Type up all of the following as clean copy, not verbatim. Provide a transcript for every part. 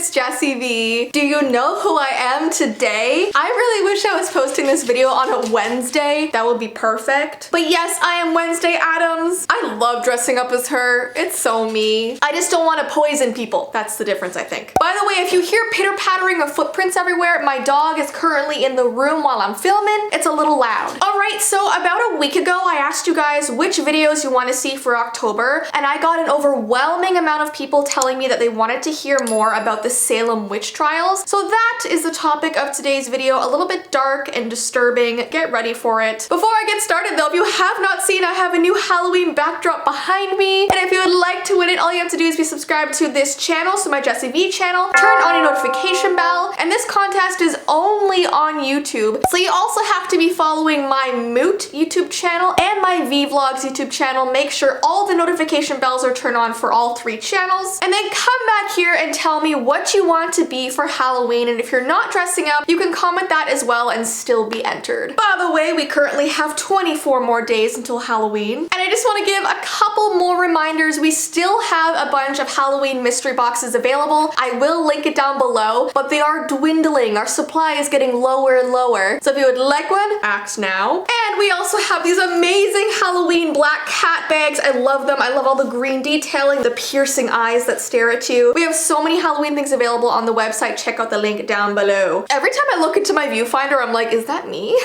it's Jessii Vee. Do you know who I am today? I really wish I was posting this video on a Wednesday. That would be perfect. But yes, I am Wednesday Addams. I love dressing up as her. It's so me. I just don't want to poison people. That's the difference, I think. By the way, if you hear pitter-pattering of footprints everywhere, my dog is currently in the room while I'm filming. It's a little loud. All right, so about a week ago, I asked you guys which videos you want to see for October, and I got an overwhelming amount of people telling me that they wanted to hear more about the Salem Witch Trials. So that is the topic of today's video, a little bit dark and disturbing. Get ready for it. Before I get started though, if you have not seen, I have a new Halloween backdrop behind me, and if you would like to win it, all you have to do is be subscribed to this channel, so my Jessii Vee channel, turn on your notification bell, and this contest is only on YouTube. So you also have to be following my Moot YouTube channel and my Vee Vlogs YouTube channel. Make sure all the notification bells are turned on for all three channels, and then come back here and tell me what you want to be for Halloween, and if you're not dressing up, you can comment that as well and still be entered. By the way, we currently have 24 more days until Halloween, and I just want to give a couple more reminders. We still have a bunch of Halloween mystery boxes available. I will link it down below, but they are dwindling. Our supply is getting lower and lower, so if you would like one, act now. And we also have these amazing Halloween black cat bags. I love them. I love all the green detailing, the piercing eyes that stare at you. We have so many Halloween things available on the website. Check out the link down below. Every time I look into my viewfinder, I'm like, is that me?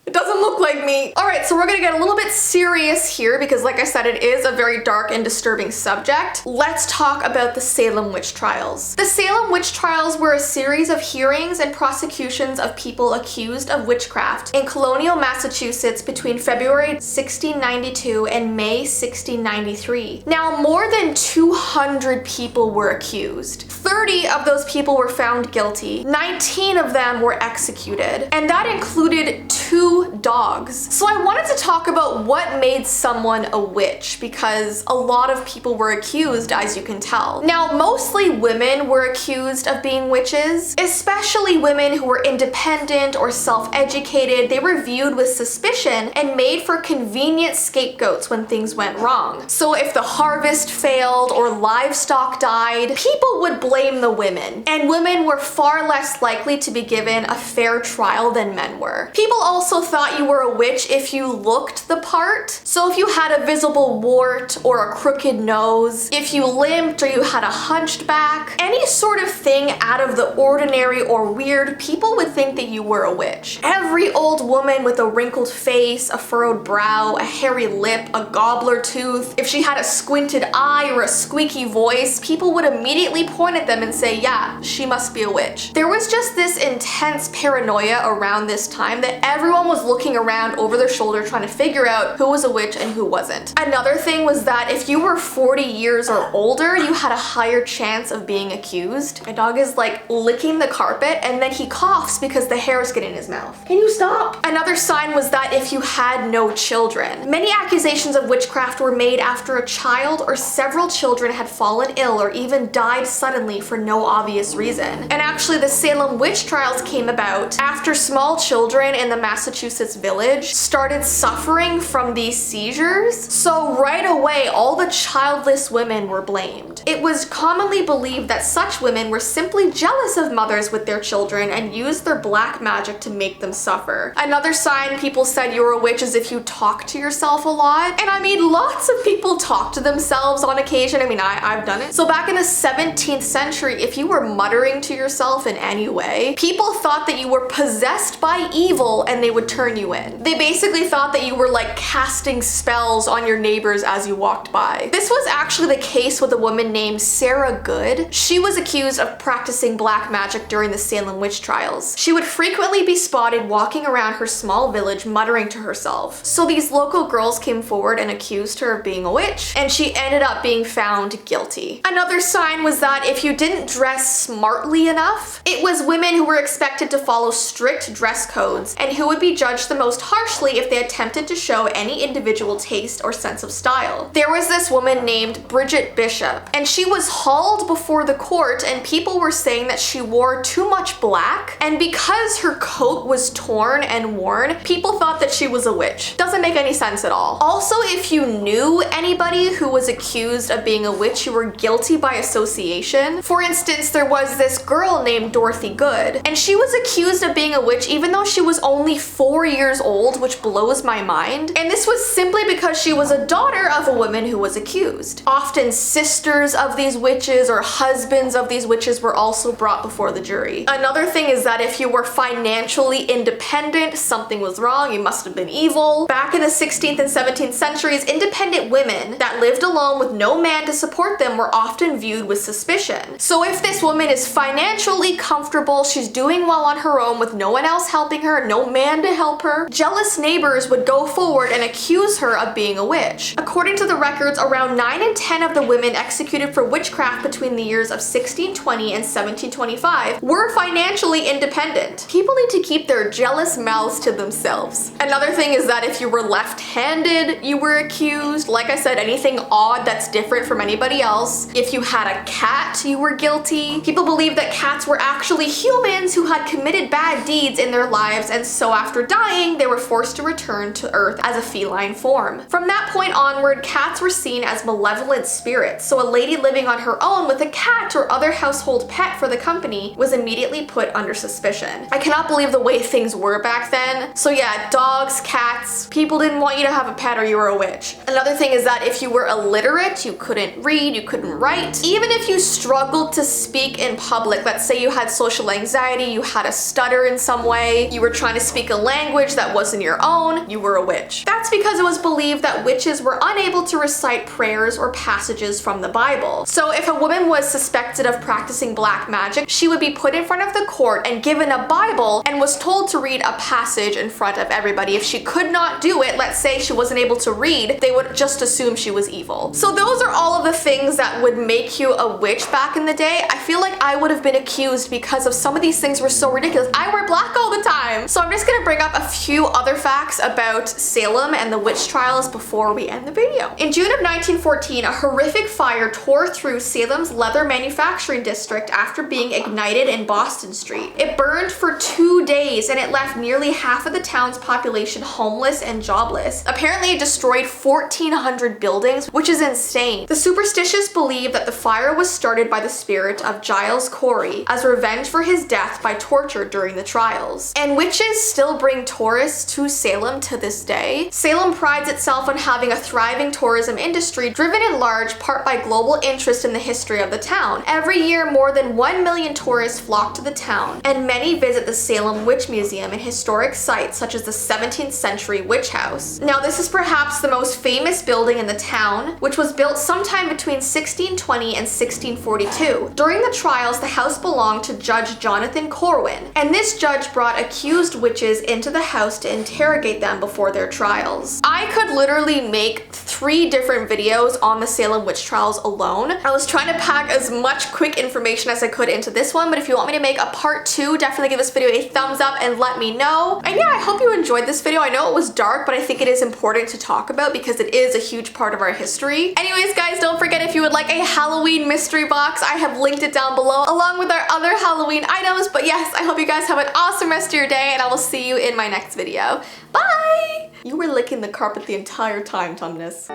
It doesn't look like me. All right, so we're gonna get a little bit serious here because, like I said, it is a very dark and disturbing subject. Let's talk about the Salem Witch Trials. The Salem Witch Trials were a series of hearings and prosecutions of people accused of witchcraft in colonial Massachusetts between February 1692 and May 1693. Now, more than 200 people were accused. 30 of those people were found guilty. 19 of them were executed, and that included 2 dogs. So I wanted to talk about what made someone a witch, because a lot of people were accused, as you can tell. Now, mostly women were accused of being witches, especially women who were independent or self-educated. They were viewed with suspicion and made for convenient scapegoats when things went wrong. So if the harvest failed or livestock died, people would blame the women, and women were far less likely to be given a fair trial than men were. People also thought you were a witch if you looked the part. So if you had a visible wart or a crooked nose, if you limped or you had a hunched back, any sort of thing out of the ordinary or weird, people would think that you were a witch. Every old woman with a wrinkled face, a furrowed brow, a hairy lip, a gobbler tooth, if she had a squinted eye or a squeaky voice, people would immediately point at them and say, yeah, she must be a witch. There was just this intense paranoia around this time that everyone was looking around over their shoulder trying to figure out who was a witch and who wasn't. Another thing was that if you were 40 years or older, you had a higher chance of being accused. My dog is like licking the carpet and then he coughs because the hairs get in his mouth. Can you stop? Another sign was that if you had no children. Many accusations of witchcraft were made after a child or several children had fallen ill or even died suddenly for no obvious reason. And actually, the Salem Witch Trials came about after small children in the Massachusetts village started suffering from these seizures. So right away, all the childless women were blamed. It was commonly believed that such women were simply jealous of mothers with their children and used their black magic to make them suffer. Another sign people said you were a witch is if you talk to yourself a lot. And I mean, lots of people talk to themselves on occasion. I mean, I've done it. So back in the 17th century, if you were muttering to yourself in any way, people thought that you were possessed by evil and they would turn you in. They basically thought that you were like casting spells on your neighbors as you walked by. This was actually the case with a woman named Sarah Good. She was accused of practicing black magic during the Salem Witch Trials. She would frequently be spotted walking around her small village muttering to herself. So these local girls came forward and accused her of being a witch, and she ended up being found guilty. Another sign was that if you didn't dress smartly enough, it was women who were expected to follow strict dress codes and who would be judged the most harshly if they attempted to show any individual taste or sense of style. There was this woman named Bridget Bishop, and she was hauled before the court, and people were saying that she wore too much black, and because her coat was torn and worn, people thought that she was a witch. Doesn't make any sense at all. Also, if you knew anybody who was accused of being a witch, you were guilty by association. For instance, there was this girl named Dorothy Good, and she was accused of being a witch even though she was only 4 years old, which blows my mind. And this was simply because she was a daughter of a woman who was accused. Often sisters of these witches or husbands of these witches were also brought before the jury. Another thing is that if you were financially independent, something was wrong, you must have been evil. Back in the 16th and 17th centuries, independent women that lived alone with no man to support them were often viewed with suspicion. So if this woman is financially comfortable, she's doing well on her own with no one else helping her, no man to help her, jealous neighbors would go forward and accuse her of being a witch. According to the records, around 9 in 10 of the women executed for witchcraft between the years of 1620 and 1725 were financially independent. People need to keep their jealous mouths to themselves. Another thing is that if you were left-handed, you were accused. Like I said, anything odd that's different from anybody else. If you had a cat, you were guilty. People believed that cats were actually humans who had committed bad deeds in their lives, and so after dying, they were forced to return to Earth as a feline form. From that point onward, cats were seen as malevolent spirits, so a lady living on her own with a cat or other household pet for the company was immediately put under suspicion. I cannot believe the way things were back then. So yeah, dogs, cats, people didn't want you to have a pet or you were a witch. Another thing is that if you were illiterate, you couldn't read, you couldn't write. Even if you struggled to speak in public, let's say you had social anxiety, you had a stutter in some way, you were trying to speak a language that wasn't your own, you were a witch. That's because it was believed that witches were unable to recite prayers or passages from the Bible. So if a woman was suspected of practicing black magic, she would be put in front of the court and given a Bible and was told to read a passage in front of everybody. If she could not do it, let's say she wasn't able to read, they would just assume she was evil. So those are all of the things that would make you a witch back in the day. I feel like I would have been accused because of some of these things were so ridiculous. I wear black all the time. So I'm just gonna bring up a few other facts about Salem and the witch trials before we end the video. In June of 1914, a horrific fire tore through Salem's leather manufacturing district after being ignited in Boston Street. It burned for 2 days and it left nearly half of the town's population homeless and jobless. Apparently it destroyed 1,400 buildings, which is insane. The superstitious believe that the fire was started by the spirit of Giles Corey as revenge for his death by torture during the trials. And witches still bring tourists to Salem to this day. Salem prides itself on having a thriving tourism industry driven in large part by global interest in the history of the town. Every year, more than 1 million tourists flock to the town, and many visit the Salem Witch Museum and historic sites such as the 17th century witch house. Now, this is perhaps the most famous building in the town, which was built sometime between 1620 and 1642. During the trials, the house belonged to Judge Jonathan Corwin, and this judge brought accused witches into the house to interrogate them before their trials. I could literally make 3 different videos on the Salem Witch Trials alone. I was trying to pack as much quick information as I could into this one, but if you want me to make a part 2, definitely give this video a thumbs up and let me know. And yeah, I hope you enjoyed this video. I know it was dark, but I think it is important to talk about because it is a huge part of our history. Anyways, guys, don't forget if you would like a Halloween mystery box, I have linked it down below along with our other Halloween items. But yes, I hope you guys have an awesome rest of your day and I will see you in my next video. Bye! You were licking the carpet the entire time, Tumnus.